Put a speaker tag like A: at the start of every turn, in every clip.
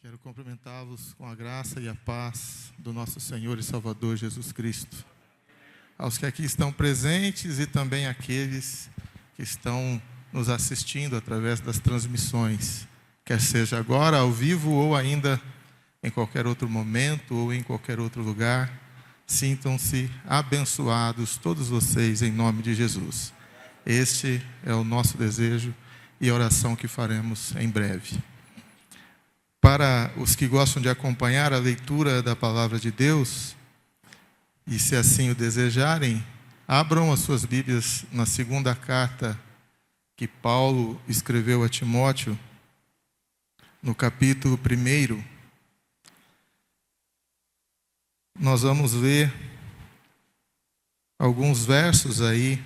A: Quero cumprimentá-los com a graça e a paz do nosso Senhor e Salvador Jesus Cristo. Aos que aqui estão presentes e também aqueles que estão nos assistindo através das transmissões, quer seja agora ao vivo ou ainda em qualquer outro momento ou em qualquer outro lugar, sintam-se abençoados todos vocês em nome de Jesus. Este é o nosso desejo e oração que faremos em breve. Para os que gostam de acompanhar a leitura da Palavra de Deus, e se assim o desejarem, abram as suas Bíblias na segunda carta que Paulo escreveu a Timóteo, no capítulo 1. Nós vamos ler alguns versos aí,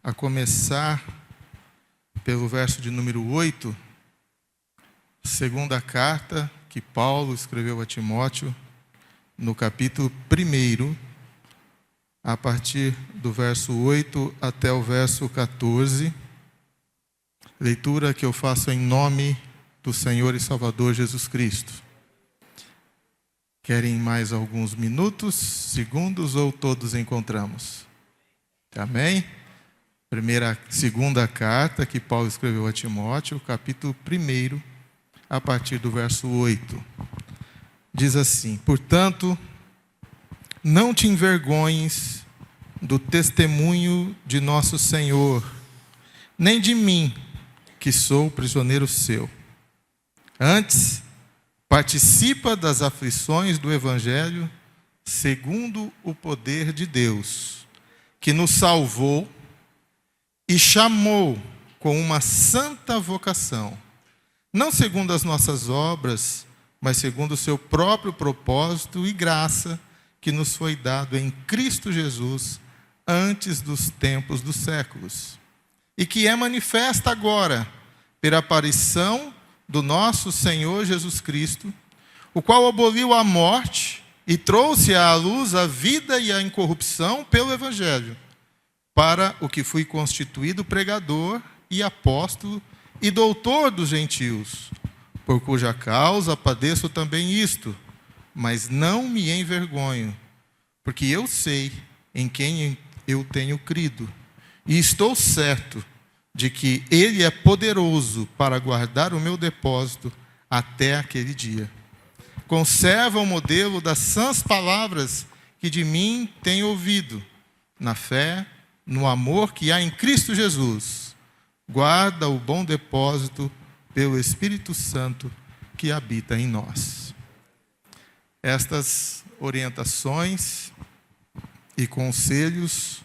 A: a começar pelo verso de número 8, segunda carta que Paulo escreveu a Timóteo, no capítulo 1, a partir do verso 8 até o verso 14, leitura que eu faço em nome do Senhor e Salvador Jesus Cristo. Querem mais alguns minutos, segundos ou todos encontramos? Amém? Segunda carta que Paulo escreveu a Timóteo, capítulo 1, a partir do verso 8. Diz assim: portanto, não te envergonhes do testemunho de nosso Senhor, nem de mim, que sou prisioneiro seu. Antes, participa das aflições do Evangelho, segundo o poder de Deus, que nos salvou e chamou com uma santa vocação, não segundo as nossas obras, mas segundo o seu próprio propósito e graça, que nos foi dado em Cristo Jesus, antes dos tempos dos séculos, e que é manifesta agora, pela aparição do nosso Senhor Jesus Cristo, o qual aboliu a morte e trouxe à luz a vida e a incorrupção pelo Evangelho, para o que fui constituído pregador e apóstolo e doutor dos gentios, por cuja causa padeço também isto, mas não me envergonho, porque eu sei em quem eu tenho crido, e estou certo de que Ele é poderoso para guardar o meu depósito até aquele dia. Conserva o modelo das sãs palavras que de mim tem ouvido, na fé, no amor que há em Cristo Jesus. Guarda o bom depósito pelo Espírito Santo que habita em nós. Estas orientações e conselhos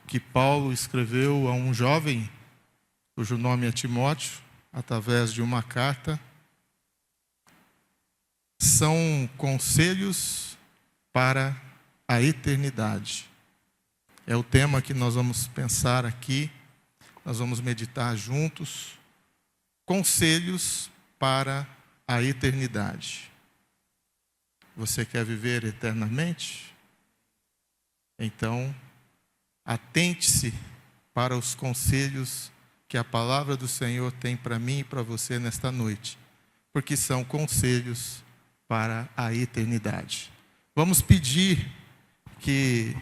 A: que Paulo escreveu a um jovem, cujo nome é Timóteo, através de uma carta, são conselhos para a eternidade. É o tema que nós vamos pensar aqui, nós vamos meditar juntos. Conselhos para a eternidade. Você quer viver eternamente? Então, atente-se para os conselhos que a palavra do Senhor tem para mim e para você nesta noite, porque são conselhos para a eternidade. Vamos pedir que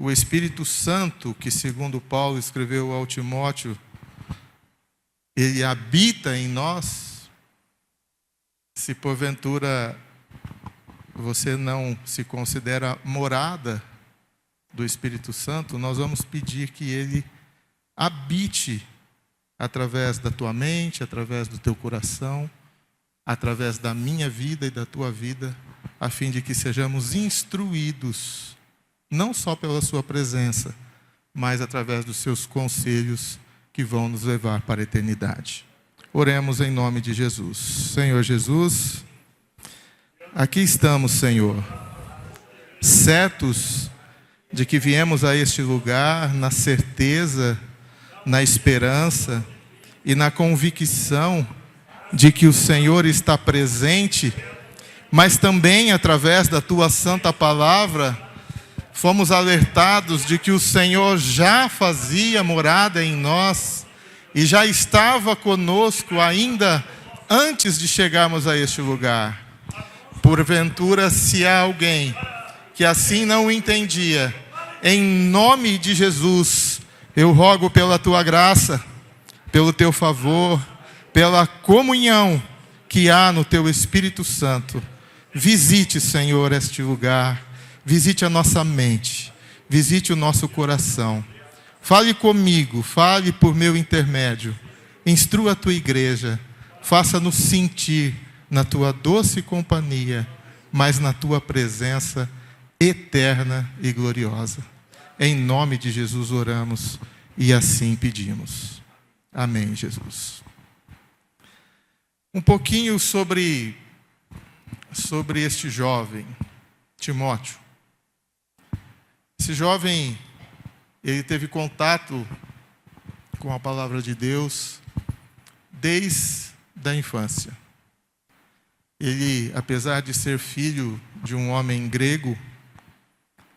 A: o Espírito Santo, que segundo Paulo escreveu ao Timóteo, ele habita em nós. Se porventura você não se considera morada do Espírito Santo, nós vamos pedir que ele habite através da tua mente, através do teu coração, através da minha vida e da tua vida, a fim de que sejamos instruídos, não só pela sua presença, mas através dos seus conselhos que vão nos levar para a eternidade. Oremos em nome de Jesus. Senhor Jesus, aqui estamos, Senhor, certos de que viemos a este lugar na certeza, na esperança e na convicção de que o Senhor está presente, mas também através da tua santa palavra, fomos alertados de que o Senhor já fazia morada em nós e já estava conosco ainda antes de chegarmos a este lugar, porventura, se há alguém que assim não o entendia, em nome de Jesus, eu rogo pela tua graça, pelo teu favor, pela comunhão que há no teu Espírito Santo. Visite, Senhor, este lugar, visite a nossa mente, visite o nosso coração. Fale comigo, fale por meu intermédio, instrua a tua igreja, faça-nos sentir na tua doce companhia, mas na tua presença eterna e gloriosa. Em nome de Jesus oramos e assim pedimos. Amém, Jesus. Um pouquinho sobre este jovem, Timóteo. Esse jovem, ele teve contato com a palavra de Deus desde a infância. Ele, apesar de ser filho de um homem grego,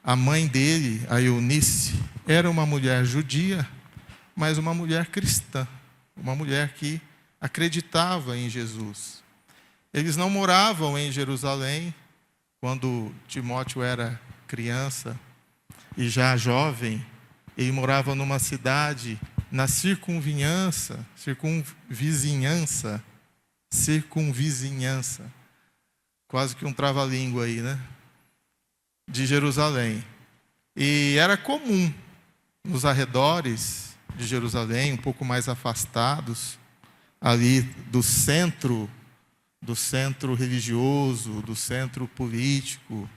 A: a mãe dele, a Eunice, era uma mulher judia, mas uma mulher cristã, uma mulher que acreditava em Jesus. Eles não moravam em Jerusalém quando Timóteo era criança e já jovem. Ele morava numa cidade na circunvizinhança, quase que um trava-língua aí, né? De Jerusalém. E era comum nos arredores de Jerusalém, um pouco mais afastados, ali do centro religioso, do centro político,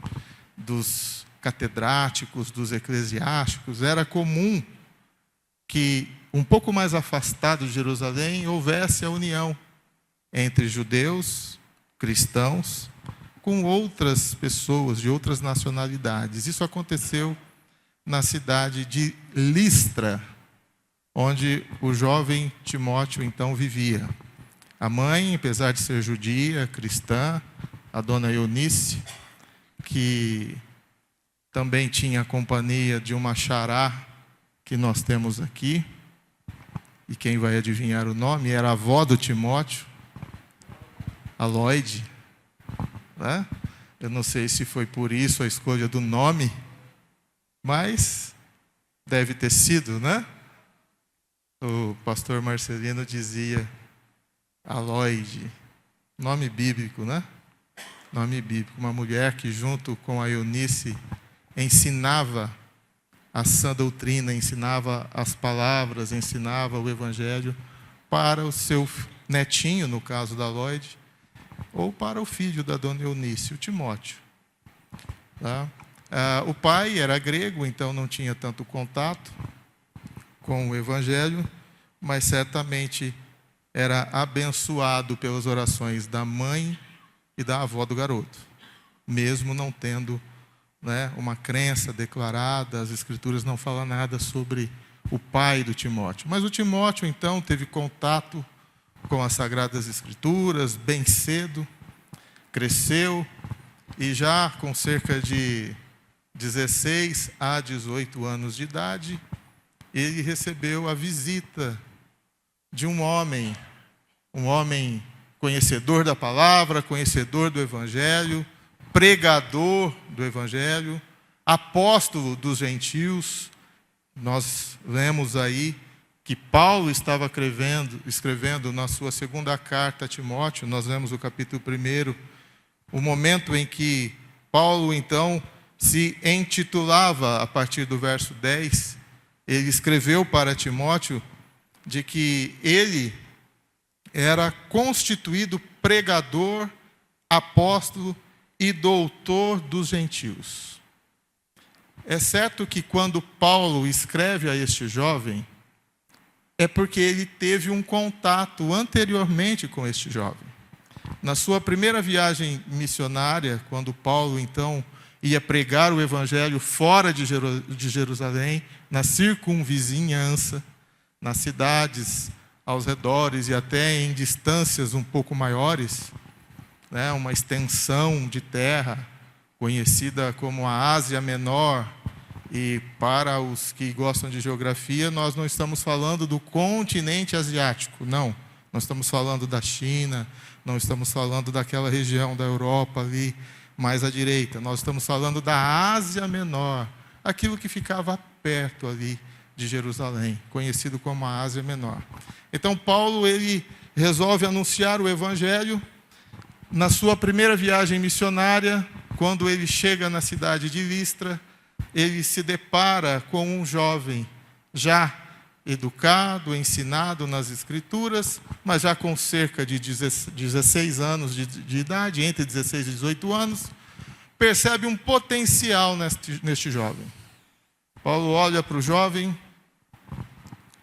A: dos catedráticos, dos eclesiásticos, era comum que um pouco mais afastado de Jerusalém houvesse a união entre judeus, cristãos, com outras pessoas de outras nacionalidades. Isso aconteceu na cidade de Listra, onde o jovem Timóteo então vivia. A mãe, apesar de ser judia, cristã, a dona Eunice, que também tinha a companhia de uma xará que nós temos aqui, e quem vai adivinhar o nome era a avó do Timóteo, a Lloyd, né? Eu não sei se foi por isso a escolha do nome, mas deve ter sido, né? O pastor Marcelino dizia a Lloyd, nome bíblico, né? Nome bíblico, uma mulher que junto com a Eunice ensinava a sã doutrina, ensinava as palavras, ensinava o evangelho para o seu netinho, no caso da Lloyd, ou para o filho da dona Eunice, o Timóteo. Tá? O pai era grego, então não tinha tanto contato com o evangelho, mas certamente era abençoado pelas orações da mãe e da avó do garoto, mesmo não tendo, né, uma crença declarada. As escrituras não falam nada sobre o pai do Timóteo. Mas o Timóteo, então, teve contato com as Sagradas Escrituras bem cedo, cresceu, e já com cerca de 16 a 18 anos de idade, ele recebeu a visita de um homem conhecedor da palavra, conhecedor do evangelho, pregador do evangelho, apóstolo dos gentios. Nós lemos aí que Paulo estava escrevendo na sua segunda carta a Timóteo. Nós lemos o capítulo 1, o momento em que Paulo, então, se intitulava, a partir do verso 10, ele escreveu para Timóteo de que ele era constituído pregador, apóstolo e doutor dos gentios. É certo que quando Paulo escreve a este jovem, é porque ele teve um contato anteriormente com este jovem. Na sua primeira viagem missionária, quando Paulo, então, ia pregar o evangelho fora de Jerusalém, na circunvizinhança, nas cidades aos redores e até em distâncias um pouco maiores, né, uma extensão de terra conhecida como a Ásia Menor. E para os que gostam de geografia, nós não estamos falando do continente asiático, não. Nós estamos falando da China, não estamos falando daquela região da Europa ali, mais à direita. Nós estamos falando da Ásia Menor, aquilo que ficava perto ali de Jerusalém, conhecido como a Ásia Menor. Então Paulo, ele resolve anunciar o Evangelho. Na sua primeira viagem missionária, quando ele chega na cidade de Listra, ele se depara com um jovem já educado, ensinado nas Escrituras, mas já com cerca de 16 anos de idade, entre 16 e 18 anos, percebe um potencial neste jovem. Paulo olha para o jovem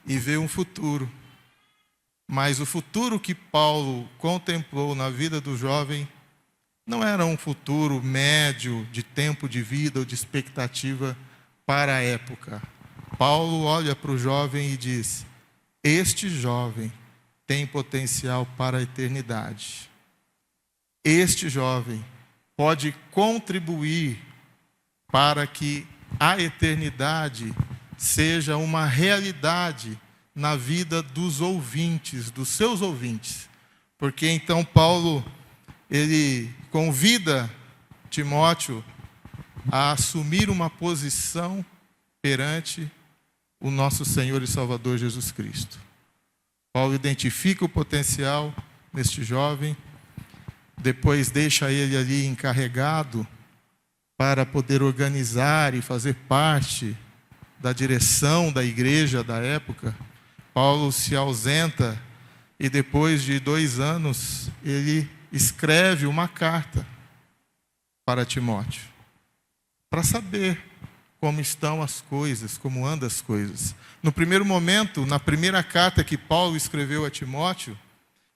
A: e vê um futuro. Mas o futuro que Paulo contemplou na vida do jovem não era um futuro médio de tempo de vida ou de expectativa para a época. Paulo olha para o jovem e diz: este jovem tem potencial para a eternidade. Este jovem pode contribuir para que a eternidade seja uma realidade na vida dos ouvintes, dos seus ouvintes. Porque então Paulo, ele convida Timóteo a assumir uma posição perante o nosso Senhor e Salvador Jesus Cristo. Paulo identifica o potencial neste jovem, depois deixa ele ali encarregado para poder organizar e fazer parte da direção da igreja da época. Paulo se ausenta e depois de 2 anos ele escreve uma carta para Timóteo, para saber como estão as coisas, como andam as coisas. No primeiro momento, na primeira carta que Paulo escreveu a Timóteo,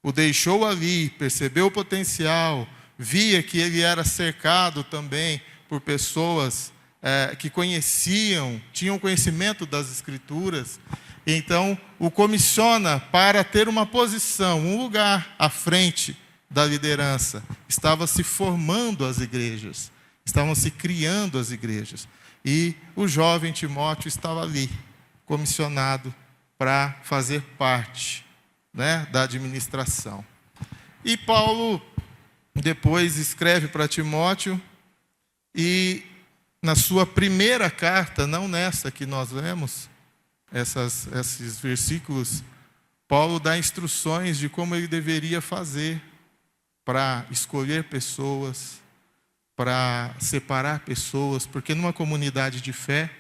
A: o deixou ali, percebeu o potencial, via que ele era cercado também por pessoas que conheciam, tinham conhecimento das Escrituras. Então, o comissiona para ter uma posição, um lugar à frente da liderança. Estava se formando as igrejas, estavam se criando as igrejas. E o jovem Timóteo estava ali, comissionado para fazer parte, da administração. E Paulo depois escreve para Timóteo, e na sua primeira carta, não nessa que nós lemos, esses versículos, Paulo dá instruções de como ele deveria fazer para escolher pessoas, para separar pessoas, porque numa comunidade de fé,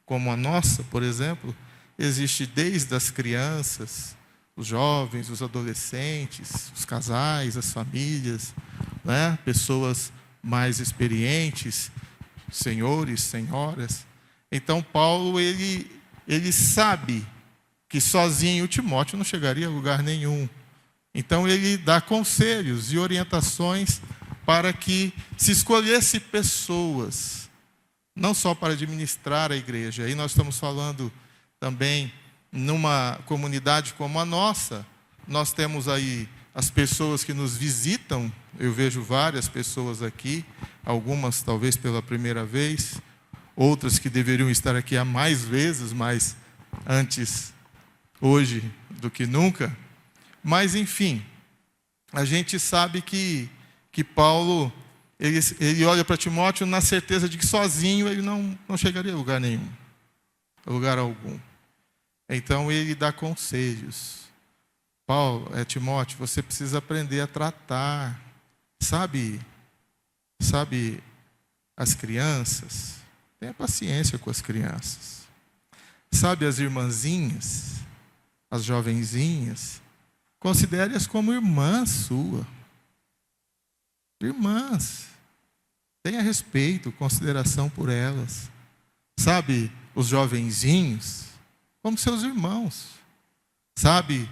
A: como a nossa, por exemplo, existe desde as crianças, os jovens, os adolescentes, os casais, as famílias, pessoas mais experientes, senhores, senhoras. Então Paulo, ele sabe que sozinho Timóteo não chegaria a lugar nenhum. Então ele dá conselhos e orientações para que se escolhesse pessoas, não só para administrar a igreja. Aí nós estamos falando também numa comunidade como a nossa. Nós temos aí as pessoas que nos visitam. Eu vejo várias pessoas aqui, algumas talvez pela primeira vez, outras que deveriam estar aqui há mais vezes, mas antes, hoje, do que nunca. Mas, enfim, a gente sabe que Paulo, ele olha para Timóteo na certeza de que sozinho ele não chegaria a lugar nenhum, a lugar algum. Então, ele dá conselhos. Timóteo, você precisa aprender a tratar, sabe as crianças? Tenha paciência com as crianças. Sabe as irmãzinhas, as jovenzinhas? Considere-as como irmãs suas. Irmãs. Tenha respeito, consideração por elas. Sabe os jovenzinhos? Como seus irmãos. Sabe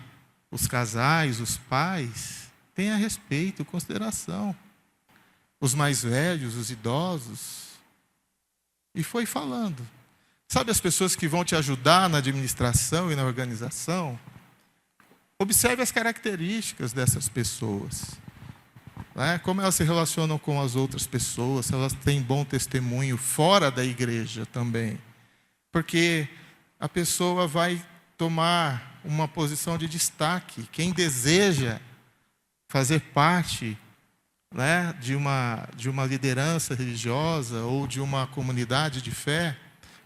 A: os casais, os pais? Tenha respeito, consideração. Os mais velhos, os idosos. E foi falando. Sabe as pessoas que vão te ajudar na administração e na organização? Observe as características dessas pessoas. Como elas se relacionam com as outras pessoas, se elas têm bom testemunho fora da igreja também. Porque a pessoa vai tomar uma posição de destaque. Quem deseja fazer parte, né, de uma liderança religiosa ou de uma comunidade de fé,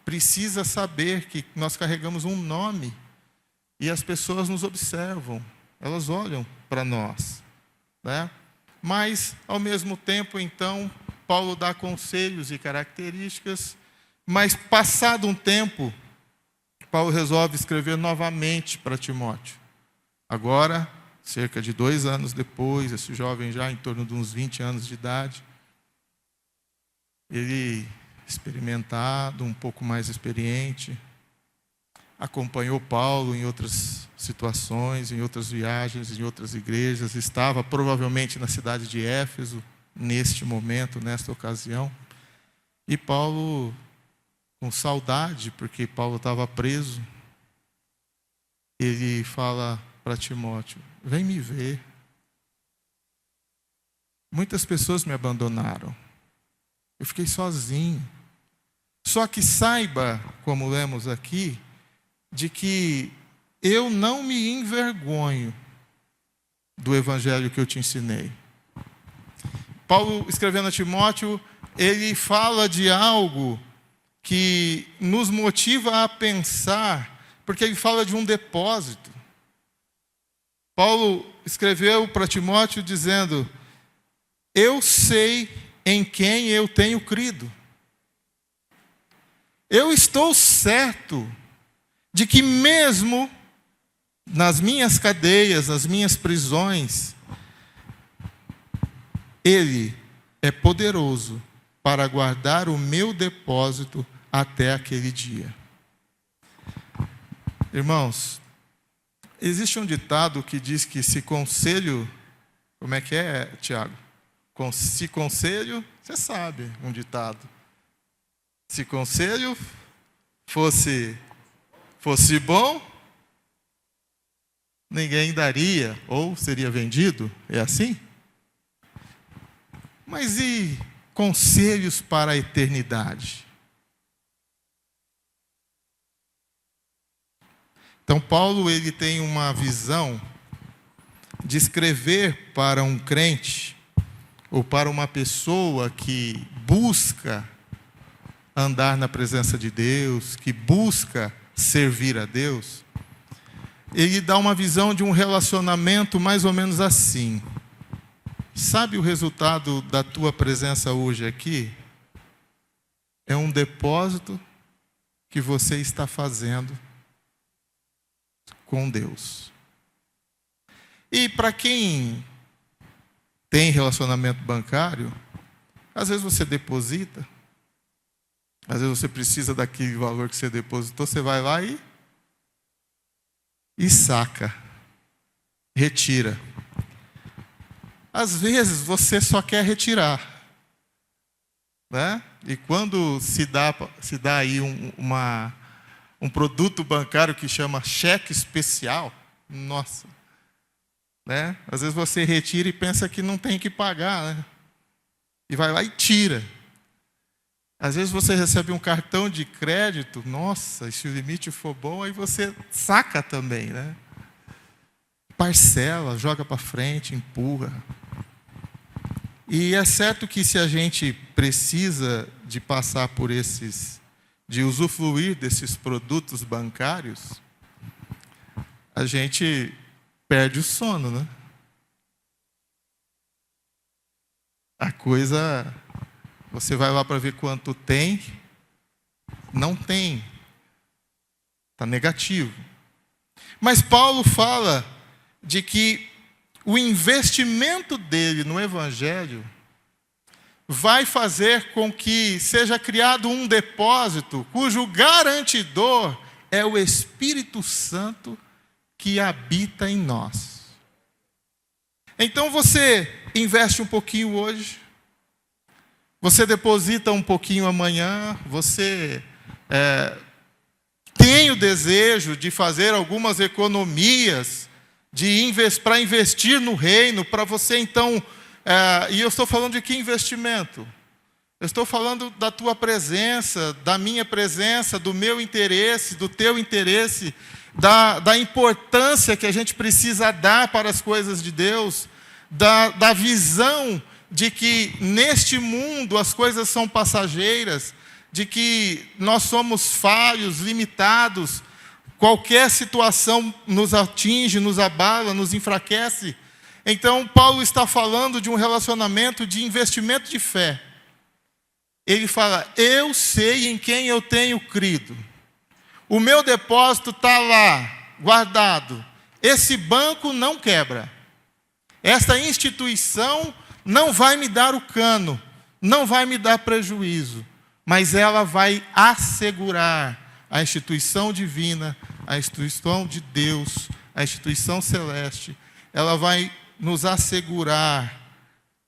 A: precisa saber que nós carregamos um nome e as pessoas nos observam, elas olham para nós, né? Mas, ao mesmo tempo, então, Paulo dá conselhos e características, mas, passado um tempo, Paulo resolve escrever novamente para Timóteo. Agora, cerca de 2 anos depois, esse jovem já em torno de uns 20 anos de idade, ele, experimentado, um pouco mais experiente, acompanhou Paulo em outras situações, em outras viagens, em outras igrejas, estava provavelmente na cidade de Éfeso, neste momento, nesta ocasião, e Paulo, com saudade, porque Paulo estava preso, ele fala para Timóteo: vem me ver. Muitas pessoas me abandonaram. Eu fiquei sozinho. Só que saiba, como lemos aqui, de que eu não me envergonho do evangelho que eu te ensinei. Paulo, escrevendo a Timóteo, ele fala de algo que nos motiva a pensar, porque ele fala de um depósito. Paulo escreveu para Timóteo dizendo: eu sei em quem eu tenho crido. Eu estou certo de que mesmo nas minhas cadeias, nas minhas prisões, Ele é poderoso para guardar o meu depósito até aquele dia. Irmãos, existe um ditado que diz que se conselho... Como é que é, Tiago? Se conselho, você sabe, um ditado. Se conselho fosse bom, ninguém daria, ou seria vendido. É assim? Mas e conselhos para a eternidade? Então, Paulo, ele tem uma visão de escrever para um crente, ou para uma pessoa que busca andar na presença de Deus, que busca servir a Deus. Ele dá uma visão de um relacionamento mais ou menos assim. Sabe o resultado da tua presença hoje aqui? É um depósito que você está fazendo com Deus. E para quem tem relacionamento bancário, às vezes você deposita, às vezes você precisa daquele valor que você depositou, você vai lá e saca, retira. Às vezes você só quer retirar, né? E quando se dá aí um produto bancário que chama cheque especial, nossa, né? Às vezes você retira e pensa que não tem que pagar, né? E vai lá e tira. Às vezes você recebe um cartão de crédito, nossa, e se o limite for bom, aí você saca também, né? Parcela, joga para frente, empurra. E é certo que se a gente precisa de passar por de usufruir desses produtos bancários, a gente perde o sono, né? A coisa, você vai lá para ver quanto tem, não tem, está negativo. Mas Paulo fala de que o investimento dele no Evangelho vai fazer com que seja criado um depósito cujo garantidor é o Espírito Santo que habita em nós. Então você investe um pouquinho hoje, você deposita um pouquinho amanhã, você tem o desejo de fazer algumas economias, para investir no reino, para você então... e eu estou falando de que investimento? Eu estou falando da tua presença, da minha presença, do meu interesse, do teu interesse, da importância que a gente precisa dar para as coisas de Deus, da visão de que neste mundo as coisas são passageiras, de que nós somos falhos, limitados, qualquer situação nos atinge, nos abala, nos enfraquece. Então, Paulo está falando de um relacionamento de investimento de fé. Ele fala, eu sei em quem eu tenho crido. O meu depósito está lá, guardado. Esse banco não quebra. Esta instituição não vai me dar o cano, não vai me dar prejuízo, mas ela vai assegurar a instituição divina, a instituição de Deus, a instituição celeste. Ela vai nos assegurar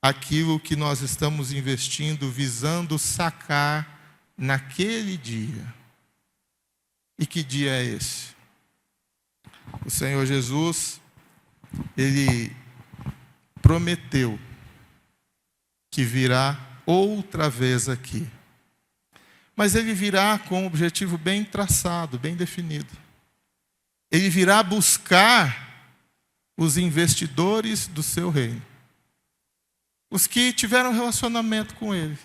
A: aquilo que nós estamos investindo, visando sacar naquele dia. E que dia é esse? O Senhor Jesus, Ele prometeu que virá outra vez aqui. Mas Ele virá com um objetivo bem traçado, bem definido. Ele virá buscar os investidores do seu reino. Os que tiveram relacionamento com Ele.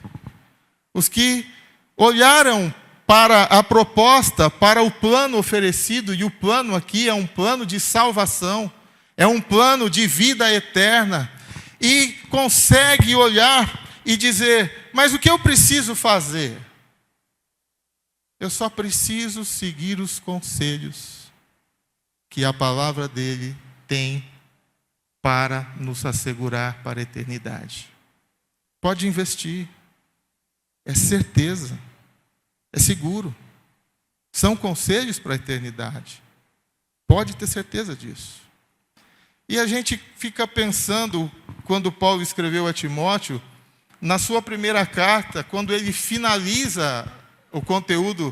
A: Os que olharam para a proposta, para o plano oferecido, e o plano aqui é um plano de salvação, é um plano de vida eterna, e consegue olhar e dizer, mas o que eu preciso fazer? Eu só preciso seguir os conselhos que a palavra dele tem para nos assegurar para a eternidade. Pode investir, é certeza. É seguro. São conselhos para a eternidade. Pode ter certeza disso. E a gente fica pensando, quando Paulo escreveu a Timóteo, na sua primeira carta, quando ele finaliza o conteúdo,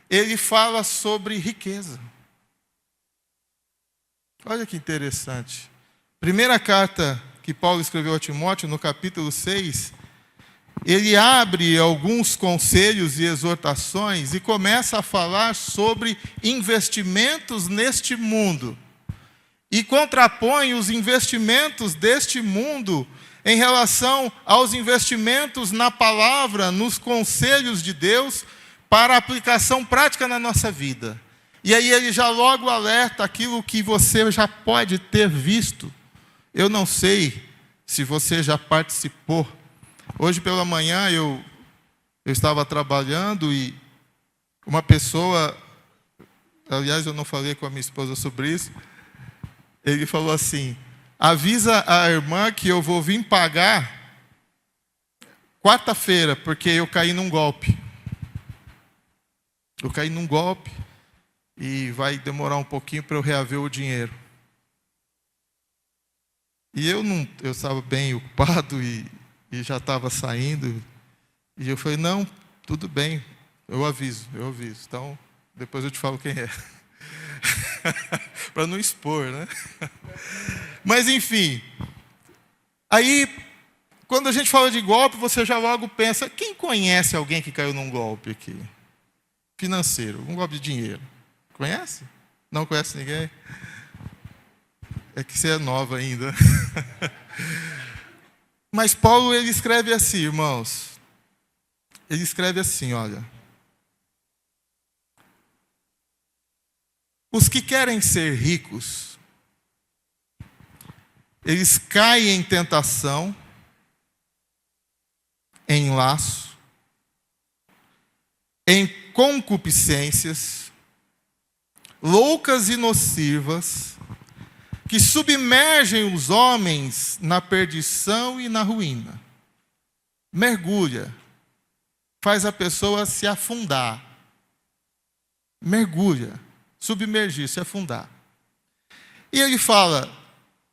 A: ele fala sobre riqueza. Olha que interessante. Primeira carta que Paulo escreveu a Timóteo, no capítulo 6, ele abre alguns conselhos e exortações e começa a falar sobre investimentos neste mundo. E contrapõe os investimentos deste mundo em relação aos investimentos na palavra, nos conselhos de Deus, para aplicação prática na nossa vida. E aí ele já logo alerta aquilo que você já pode ter visto. Eu não sei se você já participou. Hoje pela manhã eu estava trabalhando e uma pessoa, aliás eu não falei com a minha esposa sobre isso, ele falou assim, avisa a irmã que eu vou vir pagar quarta-feira, porque eu caí num golpe. Eu caí num golpe e vai demorar um pouquinho para eu reaver o dinheiro. E eu estava bem ocupado e já estava saindo. E eu falei, não, tudo bem, eu aviso. Então, depois eu te falo quem é. Para não expor, né? Mas, enfim. Aí, quando a gente fala de golpe, você já logo pensa, quem conhece alguém que caiu num golpe aqui? Financeiro, um golpe de dinheiro. Conhece? Não conhece ninguém? É que você é nova ainda. Mas Paulo, ele escreve assim, irmãos. Ele escreve assim, olha. Os que querem ser ricos, eles caem em tentação, em laço, em concupiscências, loucas e nocivas, que submergem os homens na perdição e na ruína. Mergulha, faz a pessoa se afundar. Mergulha, submergir, se afundar. E ele fala,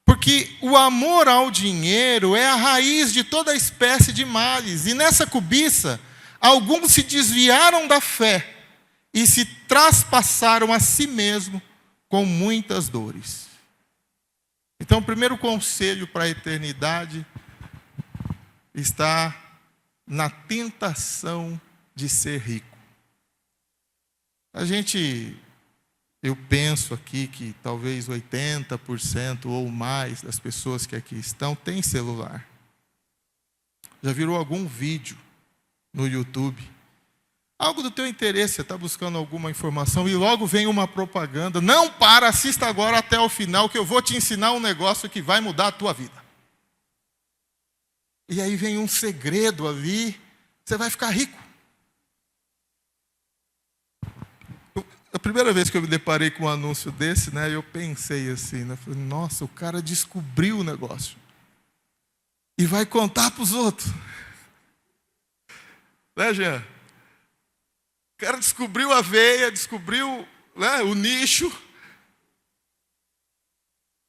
A: porque o amor ao dinheiro é a raiz de toda espécie de males, e nessa cobiça, alguns se desviaram da fé e se traspassaram a si mesmo com muitas dores. Então, o primeiro conselho para a eternidade está na tentação de ser rico. A gente Eu penso aqui que talvez 80% ou mais das pessoas que aqui estão têm celular. Já virou algum vídeo no YouTube? Algo do teu interesse, você está buscando alguma informação e logo vem uma propaganda. Não para, assista agora até o final que eu vou te ensinar um negócio que vai mudar a tua vida. E aí vem um segredo ali, você vai ficar rico. A primeira vez que eu me deparei com um anúncio desse, né, eu pensei assim, né, falei, nossa, o cara descobriu o negócio e vai contar para os outros. Né, Jean? O cara descobriu a veia, descobriu, né, o nicho.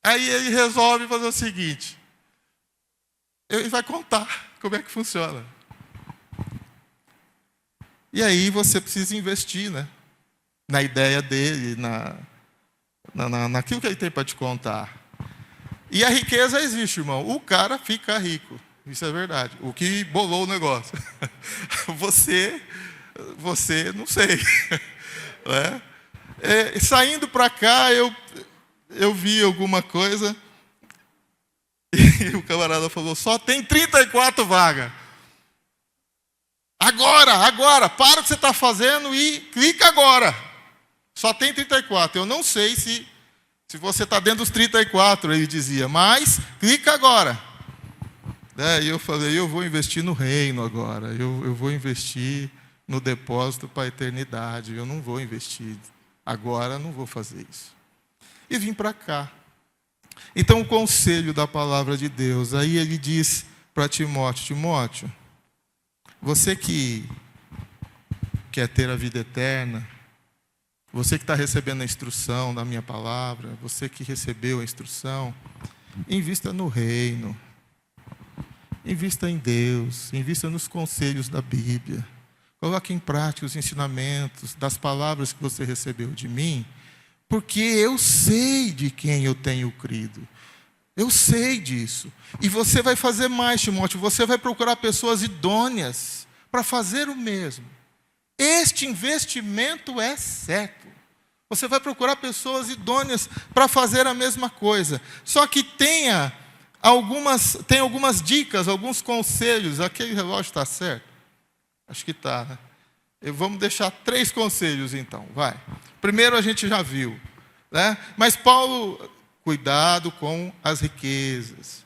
A: Aí ele resolve fazer o seguinte, ele vai contar como é que funciona. E aí você precisa investir, né? Na ideia dele, naquilo que ele tem para te contar. E a riqueza existe, irmão. O cara fica rico. Isso é verdade. O que bolou o negócio. Você não sei. Né? Saindo para cá, eu vi alguma coisa e o camarada falou, só tem 34 vagas. Agora, para o que você está fazendo e clica agora. Só tem 34. Eu não sei se você está dentro dos 34, ele dizia, mas clica agora. E eu falei, eu vou investir no reino agora. Eu vou investir no depósito para a eternidade. Eu não vou investir agora, não vou fazer isso. E vim para cá. Então, o conselho da palavra de Deus. Aí ele diz para Timóteo, Timóteo, você que quer ter a vida eterna, você que está recebendo a instrução da minha palavra, você que recebeu a instrução, invista no reino, invista em Deus, invista nos conselhos da Bíblia, coloque em prática os ensinamentos das palavras que você recebeu de mim, porque eu sei de quem eu tenho crido, eu sei disso. E você vai fazer mais, Timóteo, você vai procurar pessoas idôneas para fazer o mesmo. Este investimento é certo. Você vai procurar pessoas idôneas para fazer a mesma coisa. Só que tem algumas dicas, alguns conselhos. Aquele relógio está certo? Acho que está, né? Vamos deixar 3 conselhos, então. Vai. Primeiro a gente já viu. Né? Mas Paulo, cuidado com as riquezas,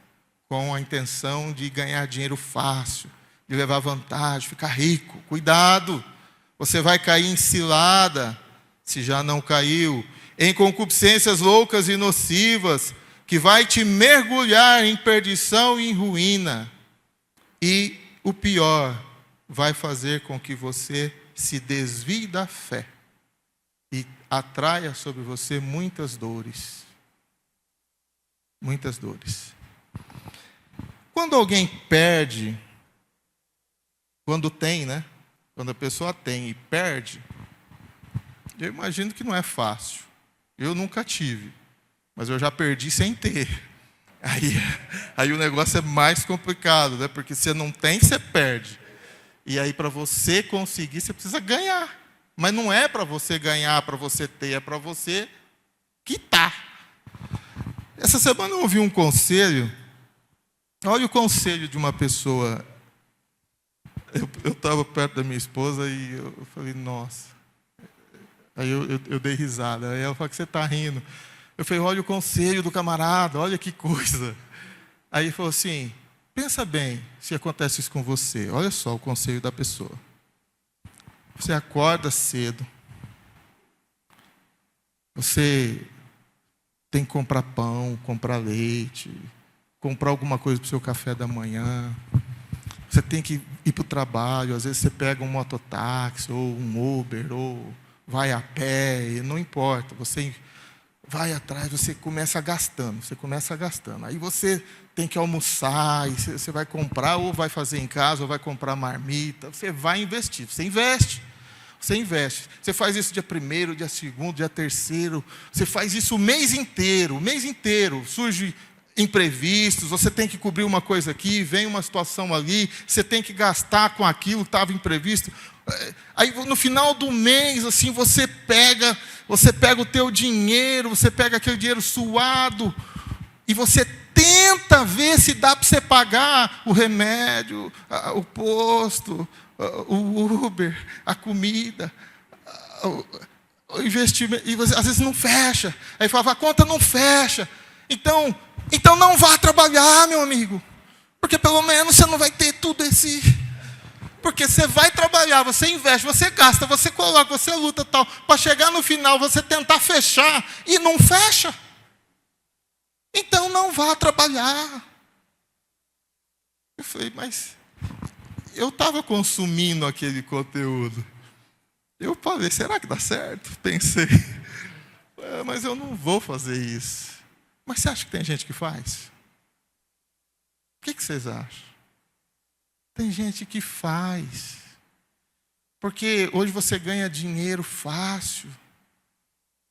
A: com a intenção de ganhar dinheiro fácil, de levar vantagem, ficar rico. Cuidado. Você vai cair em cilada, se já não caiu, em concupiscências loucas e nocivas, que vai te mergulhar em perdição e em ruína. E o pior, vai fazer com que você se desvie da fé e atraia sobre você muitas dores. Muitas dores. Quando alguém perde, quando tem, né? Quando a pessoa tem e perde, eu imagino que não é fácil. Eu nunca tive, mas eu já perdi sem ter. Aí o negócio é mais complicado, né? Porque você não tem, você perde. E aí para você conseguir, você precisa ganhar. Mas não é para você ganhar, para você ter, é para você quitar. Essa semana eu ouvi um conselho. Olha o conselho de uma pessoa. Eu estava perto da minha esposa e eu falei, nossa. Aí eu dei risada. Aí ela falou, que você está rindo? Eu falei, olha o conselho do camarada, olha que coisa. Aí ele falou assim, pensa bem se acontece isso com você. Olha só o conselho da pessoa. Você acorda cedo. Você tem que comprar pão, comprar leite, comprar alguma coisa para o seu café da manhã. Você tem que ir para o trabalho, às vezes você pega um mototáxi, ou um Uber, ou vai a pé, não importa. Você vai atrás, você começa gastando. Aí você tem que almoçar, e você vai comprar, ou vai fazer em casa, ou vai comprar marmita. Você vai investir, você investe. Você faz isso dia 1º, dia 2º, dia 3º. Você faz isso o mês inteiro. Surge imprevistos, você tem que cobrir uma coisa aqui, vem uma situação ali, você tem que gastar com aquilo que estava imprevisto. Aí no final do mês, assim, você pega o teu dinheiro, você pega aquele dinheiro suado, e você tenta ver se dá para você pagar o remédio, o posto, o Uber, a comida, o investimento, e você, às vezes não fecha. Aí fala, a conta não fecha. Então não vá trabalhar, meu amigo, porque pelo menos você não vai ter tudo esse... Porque você vai trabalhar, você investe, você gasta, você coloca, você luta tal, para chegar no final você tentar fechar e não fecha. Então não vá trabalhar. Eu falei, mas eu estava consumindo aquele conteúdo. Eu falei, será que dá certo? Pensei, mas eu não vou fazer isso. Mas você acha que tem gente que faz? O que vocês acham? Tem gente que faz. Porque hoje você ganha dinheiro fácil.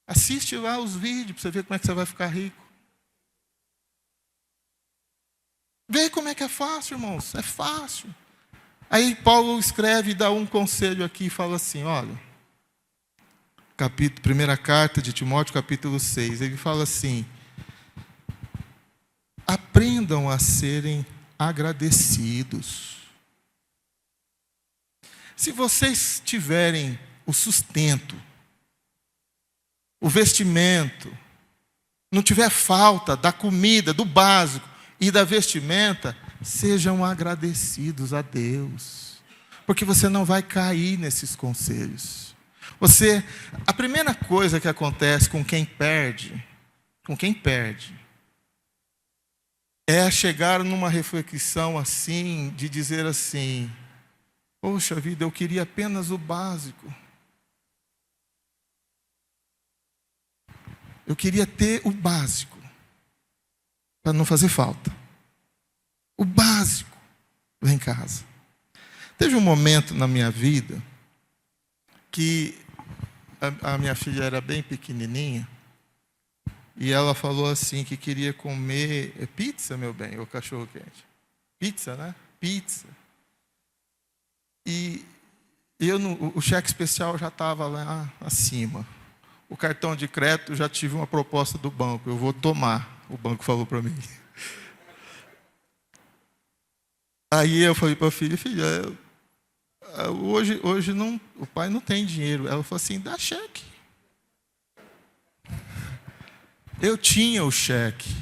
A: Assiste lá os vídeos para você ver como é que você vai ficar rico. Vê como é que é fácil, irmãos. É fácil. Aí Paulo escreve e dá um conselho aqui e fala assim, olha, primeira carta de Timóteo, capítulo 6, ele fala assim, aprendam a serem agradecidos. Se vocês tiverem o sustento, o vestimento, não tiver falta da comida, do básico e da vestimenta, sejam agradecidos a Deus, porque você não vai cair nesses conselhos. A primeira coisa que acontece com quem perde, é chegar numa reflexão assim, de dizer assim, poxa vida, eu queria apenas o básico. Eu queria ter o básico, para não fazer falta. O básico lá em casa. Teve um momento na minha vida que a minha filha era bem pequenininha e ela falou assim que queria comer pizza, meu bem, ou cachorro quente. Pizza, né? Pizza. E o cheque especial já estava lá acima. O cartão de crédito, já tive uma proposta do banco. Eu vou tomar, o banco falou para mim. Aí eu falei para a filha, hoje não, o pai não tem dinheiro. Ela falou assim, dá cheque. Eu tinha o cheque,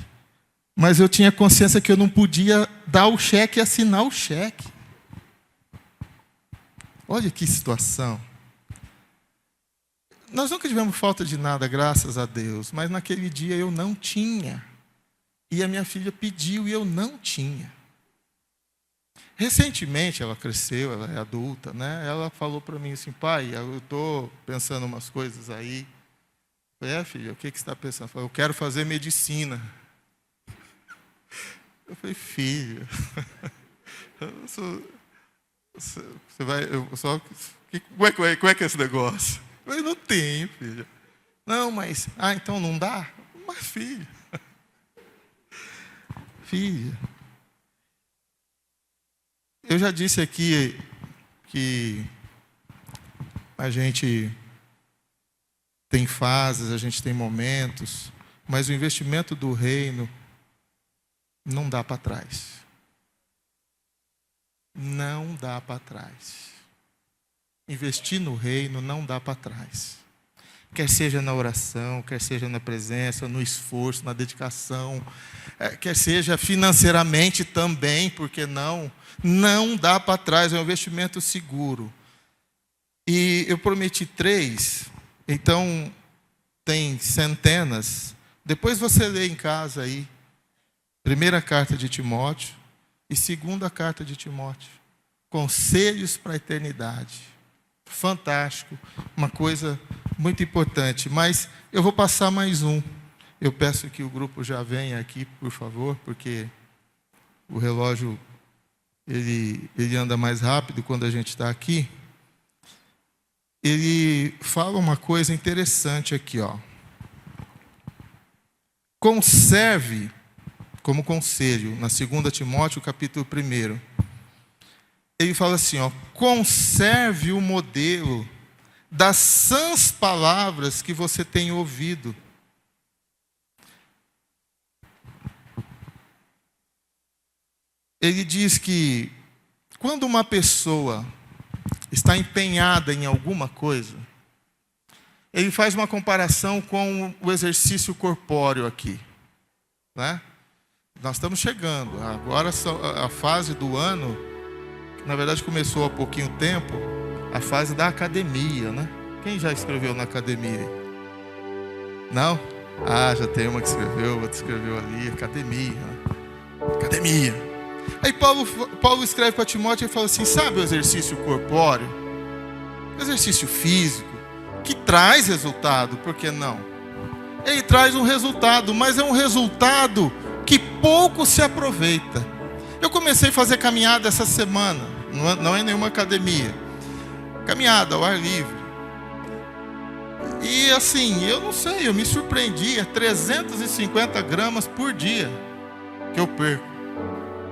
A: mas eu tinha consciência que eu não podia dar o cheque e assinar o cheque. Olha que situação. Nós nunca tivemos falta de nada, graças a Deus, mas naquele dia eu não tinha. E a minha filha pediu e eu não tinha. Recentemente ela cresceu, ela é adulta, né? Ela falou para mim assim, pai, eu estou pensando umas coisas aí. Eu falei, filha, o que você está pensando? Ela falou, eu quero fazer medicina. Eu falei, filha, você vai, como é que é esse negócio? Eu falei, não tenho, filha. Não, mas, então não dá? Mas, filha, eu já disse aqui que a gente tem fases, a gente tem momentos, mas o investimento do reino não dá para trás. Não dá para trás. Investir no reino não dá para trás. Quer seja na oração, quer seja na presença, no esforço, na dedicação, quer seja financeiramente também, porque não dá para trás, é um investimento seguro. E eu prometi 3, então tem centenas. Depois você lê em casa aí, primeira carta de Timóteo e segunda carta de Timóteo. Conselhos para a eternidade. Fantástico, uma coisa muito importante. Mas eu vou passar mais um. Eu peço que o grupo já venha aqui, por favor, porque o relógio ele anda mais rápido quando a gente está aqui. Ele fala uma coisa interessante aqui, ó. Conserve como conselho, na 2 Timóteo, capítulo 1. ele fala assim, ó, conserve o modelo das sãs palavras que você tem ouvido. Ele diz que quando uma pessoa está empenhada em alguma coisa, ele faz uma comparação com o exercício corpóreo aqui, né? Nós estamos chegando, agora a fase do ano, que na verdade começou há pouquinho tempo, a fase da academia, né? Quem já escreveu na academia aí? Não? Ah, já tem uma que escreveu, outra escreveu ali, academia, né? Academia. Aí Paulo escreve para Timóteo e fala assim, sabe o exercício corpóreo? O exercício físico, que traz resultado, por que não? Ele traz um resultado, mas é um resultado que pouco se aproveita. Eu comecei a fazer caminhada essa semana, não é nenhuma academia, caminhada ao ar livre. E assim, eu não sei, eu me surpreendi, é 350 gramas por dia que eu perco.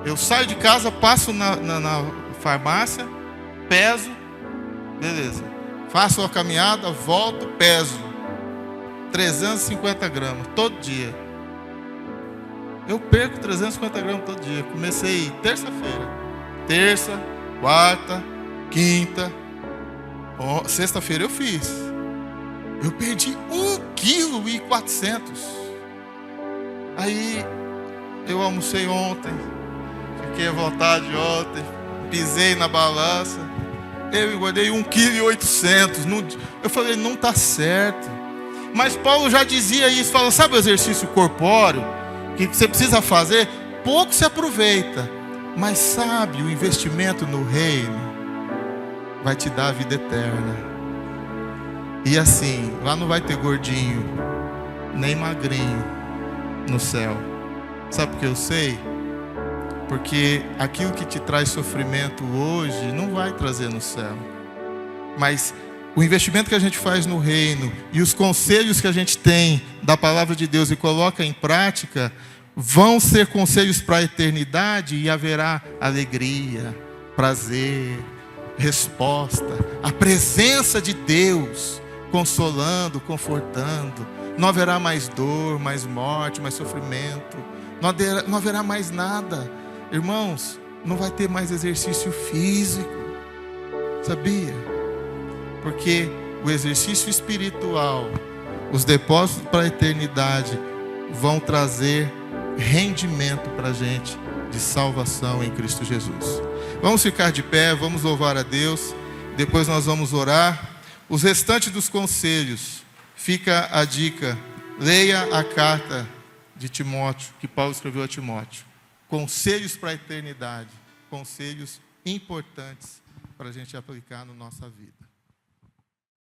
A: Eu saio de casa, passo na farmácia, peso, beleza. Faço a caminhada, volto, peso. 350 gramas, todo dia. Eu perco 350 gramas todo dia. Comecei terça-feira. Terça, quarta, quinta. Sexta-feira eu fiz. Eu perdi 1,4 kg. Aí eu almocei ontem. Fiquei à vontade ontem. Pisei na balança. Eu engordei 1,8 kg. Eu falei, não está certo. Mas Paulo já dizia isso. Fala, sabe o exercício corpóreo que você precisa fazer? Pouco se aproveita. Mas sabe, o investimento no reino vai te dar a vida eterna. E assim, lá não vai ter gordinho, nem magrinho no céu. Sabe por que eu sei? Porque aquilo que te traz sofrimento hoje não vai trazer no céu. Mas o investimento que a gente faz no reino e os conselhos que a gente tem da palavra de Deus e coloca em prática, vão ser conselhos para a eternidade e haverá alegria, prazer, resposta, a presença de Deus consolando, confortando. Não haverá mais dor, mais morte, mais sofrimento. Não haverá mais nada. Irmãos, não vai ter mais exercício físico. Sabia? Porque o exercício espiritual, os depósitos para a eternidade, vão trazer rendimento para a gente de salvação em Cristo Jesus. Vamos ficar de pé, vamos louvar a Deus. Depois nós vamos orar. Os restantes dos conselhos, fica a dica. Leia a carta de Timóteo, que Paulo escreveu a Timóteo. Conselhos para a eternidade. Conselhos importantes para a gente aplicar na nossa vida.